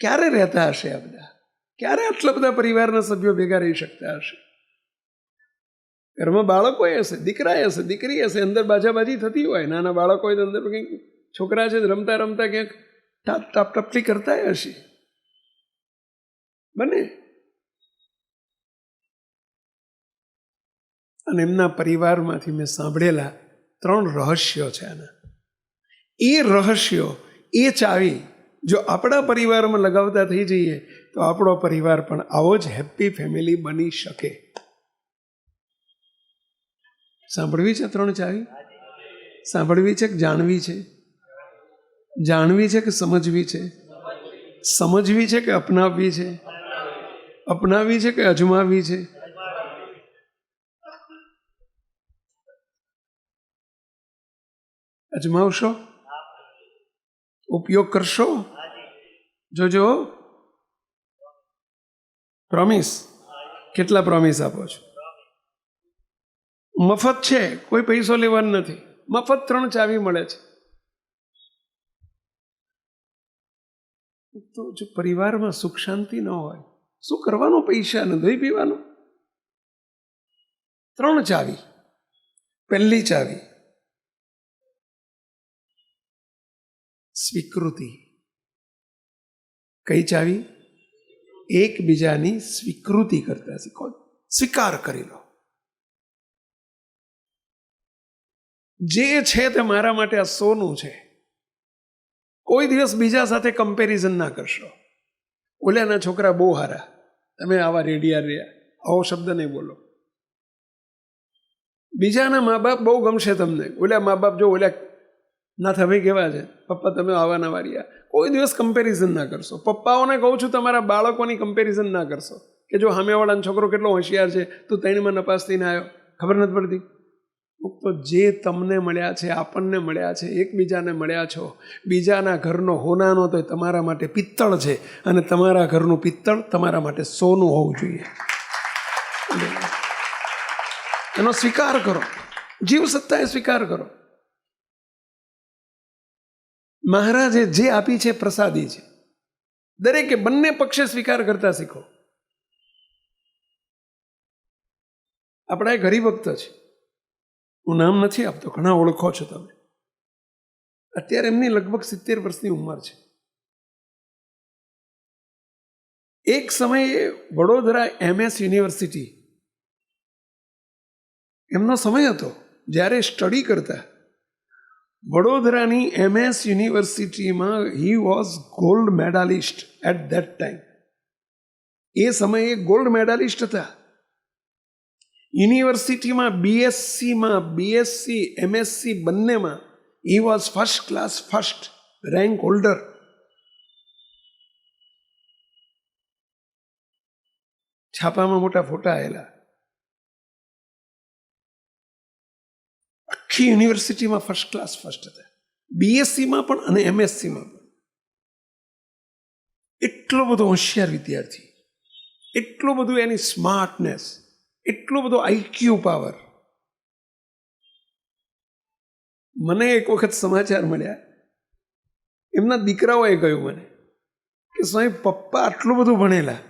ક્યારે રહેતા હશે આ બધા? ક્યારે આટલા બધા પરિવારના સભ્યો ભેગા રહી શકતા હશે? ઘરમાં બાળકો હશે, દીકરા હશે, દીકરી હશે, અંદર બાજાબાજી થતી હોય, નાના બાળકો હોય તો અંદર કંઈક છોકરા છે રમતા રમતા ક્યાંક ટાપ ટપલી કરતા હશે. બને. અને એમના પરિવારમાંથી મેં સાંભળેલા 3 રહસ્યો છે આના. એ રહસ્યો, એ ચાવી જો આપણા પરિવારમાં લગાવતા થઈ જઈએ તો આપણો પરિવાર પણ આવો જ હેપી ફેમિલી બની શકે. સાંભળવી છે 3 ચાવી? સાંભળવી છે કે જાણવી છે? જાણવી છે કે સમજવી છે? સમજવી છે કે અપનાવવી છે? અપનાવવી છે કે અજમાવવી છે? અજમાવશો? ઉપયોગ કરશો? જોજો. પ્રોમિસ? કેટલા પ્રોમિસ આપો છો? મફત છે, કોઈ પૈસો લેવાનો નથી. મફત 3 ચાવી મળે છે. તો જો પરિવારમાં સુખ શાંતિ ન હોય, શું કરવાનું? પૈસા ને દહીં પીવાનું? 3 ચાવી. પહેલી ચાવી સ્વીકૃતિ. કઈ ચાવી? એકબીજાની સ્વીકૃતિ કરતા શીખો. સ્વીકાર કરી લો. જે છે તે મારા માટે આ સોનું છે. કોઈ દિવસ બીજા સાથે કમ્પેરિઝન ના કરશો. ઓલાના છોકરા બહુ સારા, તમે આવા રેડિયા રહ્યા, આવો શબ્દ નહીં બોલો. બીજાના મા બાપ બહુ ગમશે તમને. ઓલા મા બાપ જો ઓલા ના તમે કેવા છે, પપ્પા તમે આવાના વાળ્યા. કોઈ દિવસ કમ્પેરિઝન ના કરશો. પપ્પાઓને કહું છું તમારા બાળકોની કમ્પેરિઝન ના કરશો કે જો સામેવાળાનો છોકરો કેટલો હોશિયાર છે, તું 3માં નપાસ થઈને આવ્યો, ખબર નથી પડતી. તો જે તમને મળ્યા છે, આપણને મળ્યા છે, એકબીજાને મળ્યા છો. બીજાના ઘરનો હોનાનો તો તમારા માટે પિત્તળ છે, અને તમારા ઘરનું પિત્તળ તમારા માટે સોનું હોવું જોઈએ. એનો સ્વીકાર કરો. જીવ સત્તાએ સ્વીકાર કરો. મહારાજે જે આપી છે પ્રસાદી છે. દરેકે બંને પક્ષે સ્વીકાર કરતા શીખો. આપણા એક હરિભક્ત છે, હું નામ નથી આપતો, ઘણા ઓળખો છો તમે. અત્યારે એમની લગભગ 70 વર્ષની ઉંમર છે. એક સમયે વડોદરા MS યુનિવર્સિટી એમનો સમય હતો જ્યારે સ્ટડી કરતા. વડોદરાની MS યુનિવર્સિટીમાં he was gold medalist at that time. એ સમયે ગોલ્ડ મેડાલિસ્ટ હતા. યુનિવર્સિટીમાં BSc MSc બંનેમાં he was first class, first rank holder. છાપામાં મોટા ફોટા આવેલા. આખી યુનિવર્સિટીમાં ફર્સ્ટ ક્લાસ ફર્સ્ટ હતા. BScમાં પણ અને MScમાં પણ. એટલો બધો હોશિયાર વિદ્યાર્થી, એટલું બધું એની સ્માર્ટનેસ, એટલો બધો IQ પાવર. મને એક વખત સમાચાર મળ્યા, એમના દીકરાઓએ કહ્યું મને કે સ્વામી પપ્પા આટલું બધું ભણેલા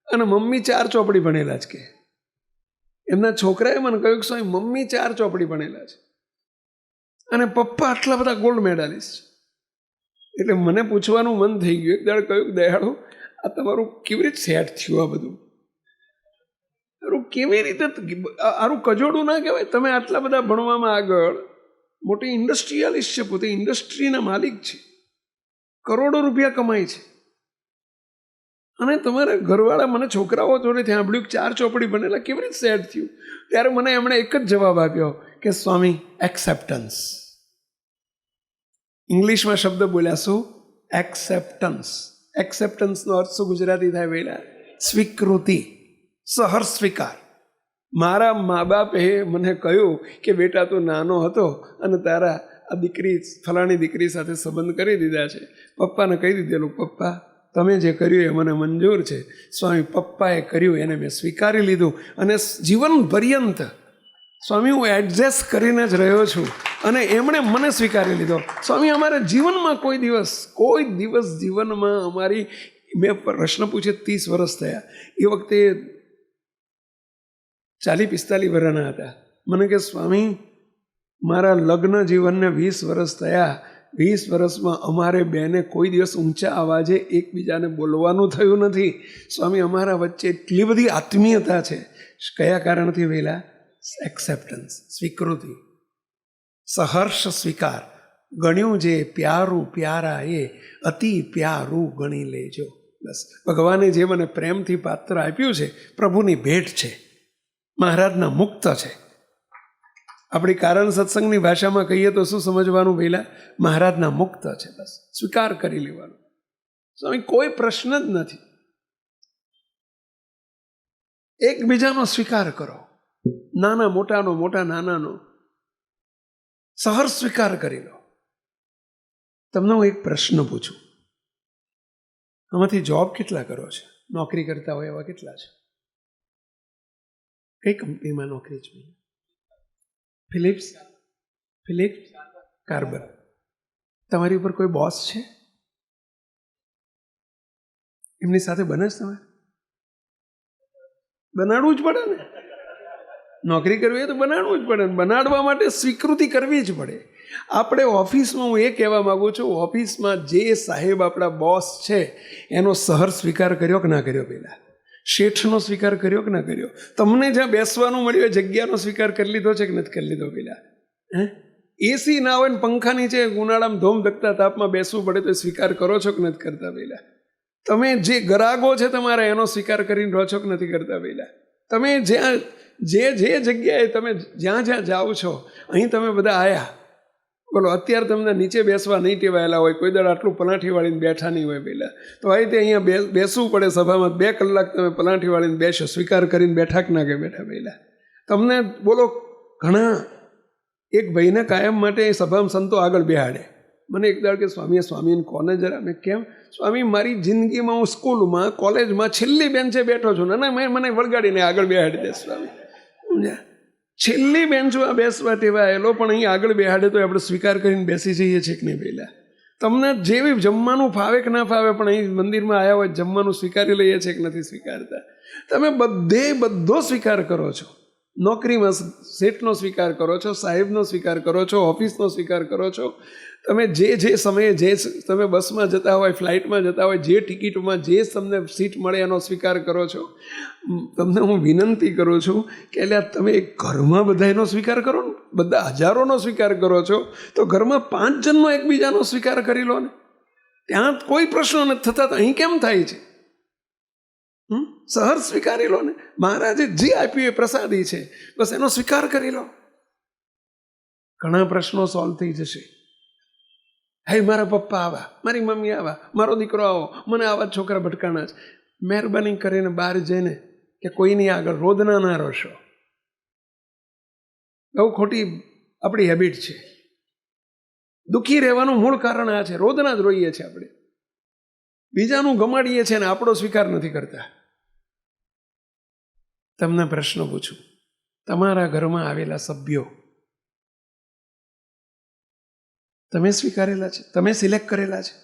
અને મમ્મી 4 ચોપડી ભણેલા જ. કે એમના છોકરાએ મને કહ્યું કે સ્વામી મમ્મી 4 ચોપડી ભણેલા છે અને પપ્પા આટલા બધા ગોલ્ડ મેડાલિસ્ટ છે. એટલે મને પૂછવાનું મન થઈ ગયું. એક દાડ કહ્યું, દયાળુ આ તમારું કેવી રીતે સેટ થયું? આ બધું કેવી રીતે? આરું કજોડું ના કહેવાય. તમે આટલા બધા ભણવામાં આગળ, મોટી ઇન્ડસ્ટ્રીયાલિસ્ટ છે, પોતે ઇન્ડસ્ટ્રીના માલિક છે, કરોડો રૂપિયા કમાય છે, અને તમારા ઘરવાળા મને છોકરાઓ જોડે ત્યાં સાંભળ્યું 4 ચોપડી ભણેલા, કેવી રીતે સેટ થયું? ત્યારે મને એમણે એક જ જવાબ આપ્યો કે સ્વામી એક્સેપ્ટન્સ. ઇંગ્લિશમાં શબ્દ બોલ્યા, શું? એક્સેપ્ટન્સ. એક્સેપ્ટન્સનો અર્થ શું ગુજરાતી થાય પહેલા? સ્વીકૃતિ, સહર્ષ સ્વીકાર. મારા મા બાપે મને કહ્યું કે બેટા તું નાનો હતો અને તારા આ દીકરી ફલાણી દીકરી સાથે સંબંધ કરી દીધા છે. પપ્પાને કહી દીધેલું, પપ્પા તમે જે કર્યું એ મને મંજૂર છે. સ્વામી પપ્પાએ કર્યું એને મેં સ્વીકારી લીધું અને જીવન પર્યંત સ્વામી હું એડજસ્ટ કરીને જ રહ્યો છું અને એમણે મને સ્વીકારી લીધો. સ્વામી અમારા જીવનમાં કોઈ દિવસ જીવનમાં અમારી, મેં પ્રશ્ન પૂછે 30 વર્ષ થયા, એ વખતે 40-45 વર્ષના હતા. મને કે સ્વામી મારા લગ્ન જીવનને 20 વર્ષ થયા, 20 વર્ષમાં અમારે બેને કોઈ દિવસ ઊંચા અવાજે એકબીજાને બોલવાનું થયું નથી. સ્વામી અમારા વચ્ચે એટલી બધી આત્મીયતા છે. કયા કારણથી વહેલા? એક્સેપ્ટન્સ, સ્વીકૃતિ, સહર્ષ સ્વીકાર. ગણ્યું જે પ્યારું પ્યારા એ અતિ પ્યારું ગણી લેજો. બસ ભગવાને જે મને પ્રેમથી પાત્ર આપ્યું છે પ્રભુની ભેટ છે, મહારાજના મુક્ત છે. આપણી કારણ સત્સંગની ભાષામાં કહીએ તો શું સમજવાનું પહેલાં? મહારાજના મુક્ત છે. બસ સ્વીકાર કરી લેવાનું. સ્વામી કોઈ પ્રશ્ન જ નથી. એકબીજાનો સ્વીકાર કરો, નાના મોટાનો, મોટા નાનાનો સહર્ષ સ્વીકાર કરી લો. તમને હું એક પ્રશ્ન પૂછું, આમાંથી જોબ કેટલા કરો છો? નોકરી કરતા હોય એવા કેટલા છે? કઈ કંપનીમાં નોકરી છે? Phillips carbon. તમારી ઉપર કોઈ બોસ છે? એમની સાથે બને જ તમે? બનાડવું જ પડે ને. નોકરી કરવી હોય તો બનાડવું જ પડે. બનાડવા માટે સ્વીકૃતિ કરવી જ પડે. આપણે ઓફિસમાં, હું એ કહેવા માગું છું, ઓફિસમાં જે સાહેબ આપણા બોસ છે એનો સહર્ષ સ્વીકાર કર્યો કે ના કર્યો? પહેલાં શેઠનો સ્વીકાર કર્યો કે ના કર્યો? તમને જ્યાં બેસવાનું મળ્યું એ જગ્યાનો સ્વીકાર કરી લીધો છે કે નથી કરી લીધો? પહેલાં એસી ના હોય ને પંખા નીચે ઉનાળામાં ધોમ ધકતા તાપમાં બેસવું પડે તો સ્વીકાર કરો છો કે નથી કરતા? પહેલાં તમે જે ગરાગો છે તમારા એનો સ્વીકાર કરીને રહો છો કે નથી કરતા? પહેલાં તમે જ્યાં જે જગ્યાએ તમે જ્યાં જાઓ છો, અહીં તમે બધા આવ્યા, બોલો અત્યારે તમને નીચે બેસવા નહીં ટેવાયેલા હોય, કોઈ દર આટલું પલાઠી વાળીને બેઠા નહીં હોય પહેલાં, તો અહીં તે અહીંયા બેસવું પડે સભામાં. 2 કલાક તમે પલાઠી વાળીને બેસો, સ્વીકાર કરીને બેઠા કે ના કે બેઠા? પહેલાં તમને બોલો ઘણા, એક ભાઈને કાયમ માટે સભામાં સંતો આગળ બેહાડે. મને એક દાડ કે સ્વામીને કોને જરા? મેં કેમ? સ્વામી મારી જિંદગીમાં હું સ્કૂલમાં, કોલેજમાં છેલ્લી બેન્ચે બેઠો છું ને મને વળગાડીને આગળ બેહાડી દે. સ્વામી છેલ્લી બેન્ચમાં બેસવા ટેવાયેલો, પણ અહીં આગળ બેહાડે તો આપણે સ્વીકાર કરીને બેસી જઈએ છીએ કે નહીં? પહેલાં તમને જેવી જમવાનું ફાવે કે ના ફાવે, પણ અહીં મંદિરમાં આવ્યા હોય જમવાનું સ્વીકારી લઈએ છીએ કે નથી સ્વીકારતા? તમે બધો સ્વીકાર કરો છો. નોકરીમાં શેઠનો સ્વીકાર કરો છો, સાહેબનો સ્વીકાર કરો છો, ઓફિસનો સ્વીકાર કરો છો. તમે જે સમયે જે તમે બસમાં જતા હોય, ફ્લાઇટમાં જતા હોય, જે ટિકિટમાં જે તમને સીટ મળે એનો સ્વીકાર કરો છો. તમને હું વિનંતી કરું છું કે એટલે તમે એક ઘરમાં બધા એનો સ્વીકાર કરો ને, બધા હજારોનો સ્વીકાર કરો છો, તો ઘરમાં 5 જણનો એકબીજાનો સ્વીકાર કરી લો ને. ત્યાં કોઈ પ્રશ્નો નથી થતા, તો અહીં કેમ થાય છે? સહર્ષ સ્વીકારી લો ને. મહારાજે જે આપ્યું એ પ્રસાદી છે, બસ એનો સ્વીકાર કરી લો. ઘણા પ્રશ્નો સોલ્વ થઈ જશે. હે મારા પપ્પા આવા, મારી મમ્મી આવા, મારો દીકરો આવો, મને આવા છોકરા ભટકાણા છે. મહેરબાની કરીને બહાર જઈને કે કોઈની આગળ રોદના ના રોશો. બહુ ખોટી આપણી હેબિટ છે. દુઃખી રહેવાનું મૂળ કારણ આ છે. રોદના જ રોઈએ છીએ આપણે, બીજાનું ગમાડીએ છીએ ને આપણો સ્વીકાર નથી કરતા. તમને પ્રશ્ન પૂછું, તમારા ઘરમાં આવેલા સભ્યો તમે સ્વીકારેલા છે? તમે સિલેક્ટ કરેલા છે?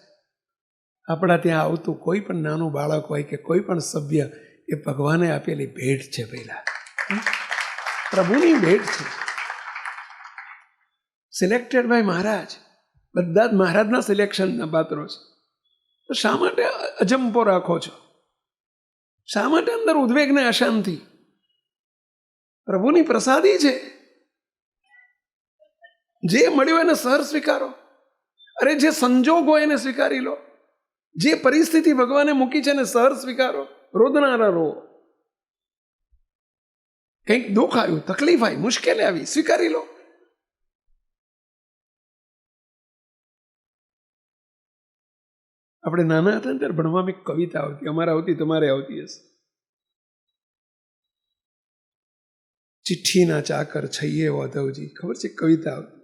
આપણા ત્યાં આવતું કોઈ પણ નાનું બાળક હોય કે કોઈ પણ સભ્ય, એ ભગવાને આપેલી ભેટ છે. પહેલા પ્રભુની ભેટ છે. સિલેક્ટેડ બાય મહારાજ. બધા જ મહારાજના સિલેક્શનના પાત્રો છે. તો શા માટે અજંપો રાખો છો? શા માટે અંદર ઉદ્વેગ ને અશાંતિ? પ્રભુની પ્રસાદી છે. જે મળ્યું એને સહર્ષ સ્વીકારો. અરે જે સંજોગ હોય એને સ્વીકારી લો. જે પરિસ્થિતિ ભગવાને મૂકી છે એને સહર્ષ સ્વીકારો. રોદનારા રો. કંઈક દુઃખ આવ્યું, તકલીફ આવી, મુશ્કેલી આવી, સ્વીકારી લો. આપણે નાના હતા ને ત્યારે ભણવામાં એક કવિતા આવતી, અમારે આવતી, તમારે આવતી હશે. ચિઠ્ઠીના ચાકર છઈએ ઓધવજી, ખબર છે? કવિતા આવતી.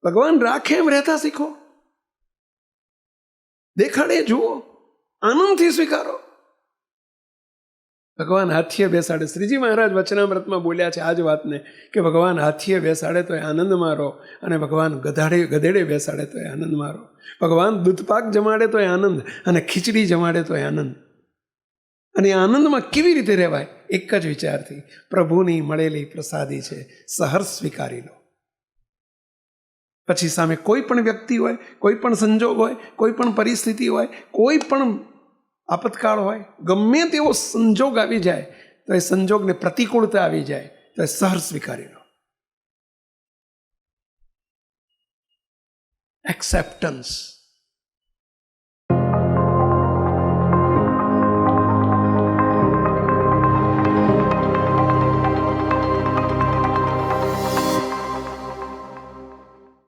ભગવાન રાખે એમ રહેતા શીખો. દેખાડે જુઓ, આનંદથી સ્વીકારો. ભગવાન હાથીએ બેસાડે. શ્રીજી મહારાજ વચનામૃતમાં બોલ્યા છે આ જ વાતને કે ભગવાન હાથીએ બેસાડે તો એ આનંદમાં રહો, અને ભગવાન ગધેડે બેસાડે તો એ આનંદમાં રહો. ભગવાન દૂધપાક જમાડે તો એ આનંદ, અને ખીચડી જમાડે તો એ આનંદ. અને એ આનંદમાં કેવી રીતે રહેવાય? એક જ વિચારથી, પ્રભુની મળેલી પ્રસાદી છે, સહર્ષ સ્વીકારી લો. પછી સામે કોઈ પણ વ્યક્તિ હોય, કોઈ પણ સંજોગ હોય, કોઈ પણ પરિસ્થિતિ હોય, કોઈ પણ આપતકાળ હોય, ગમે તેવો સંજોગ આવી જાય તો એ સંજોગને પ્રતિકૂળતા આવી જાય તો એ સહર્ષ સ્વીકારી લો. એક્સેપ્ટન્સ.